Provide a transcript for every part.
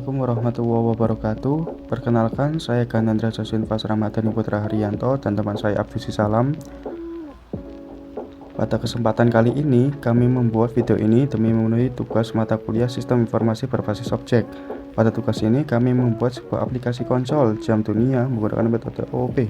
Assalamualaikum warahmatullahi wabarakatuh. Perkenalkan, saya Ganandra Josinvas Ramadhani Putra Haryanto dan teman saya Abdusi Salam. Pada kesempatan kali ini, kami membuat video ini demi memenuhi tugas mata kuliah Sistem Informasi Berbasis Objek. Pada tugas ini, kami membuat sebuah aplikasi konsol jam dunia menggunakan metode OOP.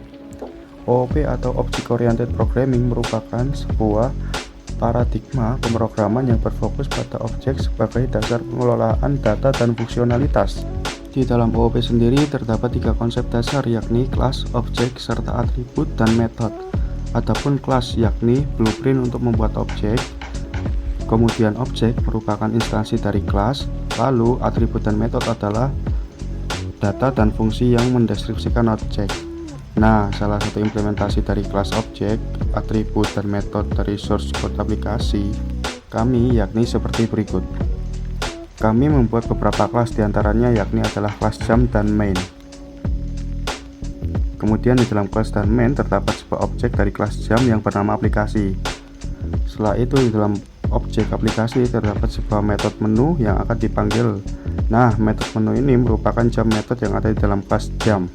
OOP atau Object Oriented Programming merupakan sebuah paradigma pemrograman yang berfokus pada objek sebagai dasar pengelolaan data dan fungsionalitas. Di dalam OOP sendiri terdapat 3 konsep dasar, yakni kelas, objek, serta atribut dan metode. Adapun kelas yakni blueprint untuk membuat objek, kemudian objek merupakan instansi dari kelas, lalu atribut dan metode adalah data dan fungsi yang mendeskripsikan objek. Nah, salah satu implementasi dari kelas objek, atribut, dan metode dari source code aplikasi kami yakni seperti berikut. Kami membuat beberapa kelas, diantaranya yakni adalah kelas jam dan main. Kemudian di dalam kelas dan main terdapat sebuah objek dari kelas jam yang bernama aplikasi. Setelah itu di dalam objek aplikasi terdapat sebuah metode menu yang akan dipanggil. Nah, metode menu ini merupakan jam metode yang ada di dalam kelas jam.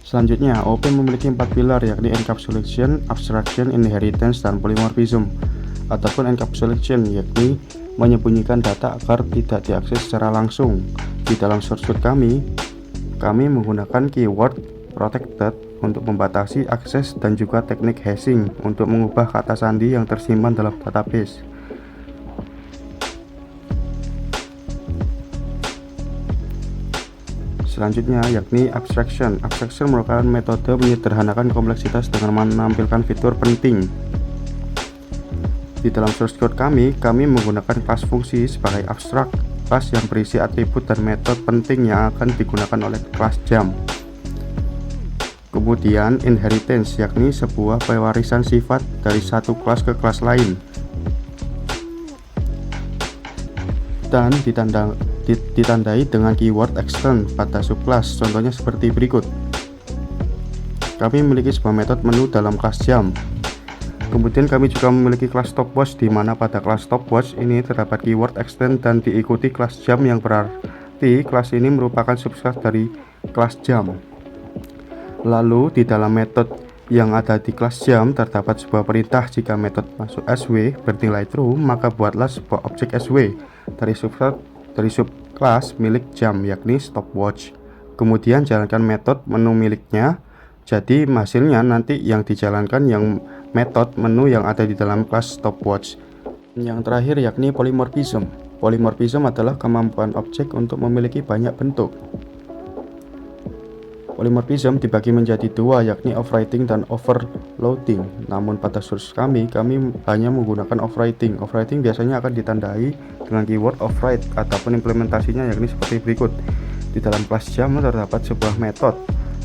Selanjutnya, OOP memiliki 4 pilar, yakni encapsulation, abstraction, inheritance, dan polymorphism. Adapun encapsulation yakni menyembunyikan data agar tidak diakses secara langsung. Di dalam source code kami menggunakan keyword protected untuk membatasi akses dan juga teknik hashing untuk mengubah kata sandi yang tersimpan dalam database. Selanjutnya yakni abstraction. Abstraction merupakan metode menyederhanakan kompleksitas dengan menampilkan fitur penting. Di dalam source code kami menggunakan kelas fungsi sebagai abstrak, kelas yang berisi atribut dan metode penting yang akan digunakan oleh kelas jam. Kemudian inheritance yakni sebuah pewarisan sifat dari satu kelas ke kelas lain, dan ditandai dengan keyword extend pada subclass. Contohnya seperti berikut. Kami memiliki sebuah metode menu dalam kelas jam. Kemudian kami juga memiliki kelas stopwatch, di mana pada kelas stopwatch ini terdapat keyword extend dan diikuti kelas jam, yang berarti kelas ini merupakan subclass dari kelas jam. Lalu di dalam metode yang ada di kelas jam terdapat sebuah perintah. Jika metode masuk SW bernilai true, maka buatlah sebuah objek SW dari subclass milik jam yakni stopwatch. Kemudian jalankan metode menu miliknya. Jadi hasilnya nanti yang dijalankan yang metode menu yang ada di dalam kelas stopwatch. Yang terakhir yakni polymorphism. Polymorphism adalah kemampuan objek untuk memiliki banyak bentuk. Polymorphism dibagi menjadi 2, yakni overriding dan overloading. Namun pada source kami hanya menggunakan overriding. Overriding biasanya akan ditandai dengan keyword override. Ataupun implementasinya yakni seperti berikut. Di dalam kelas jam terdapat sebuah metode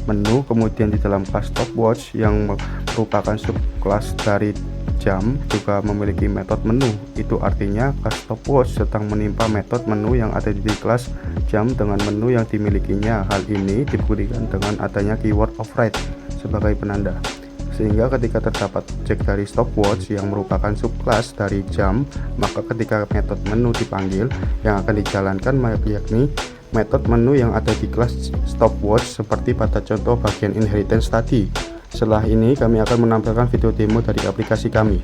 menu, kemudian di dalam kelas stopwatch yang merupakan subclass dari jam juga memiliki metode menu. Itu artinya kelas stopwatch sedang menimpa metode menu yang ada di kelas jam dengan menu yang dimilikinya. Hal ini dibuktikan dengan adanya keyword override sebagai penanda, sehingga ketika terdapat objek dari stopwatch yang merupakan subclass dari jam, maka ketika metode menu dipanggil, yang akan dijalankan yakni metode menu yang ada di kelas stopwatch seperti pada contoh bagian inheritance tadi. Setelah ini kami akan menampilkan video demo dari aplikasi kami.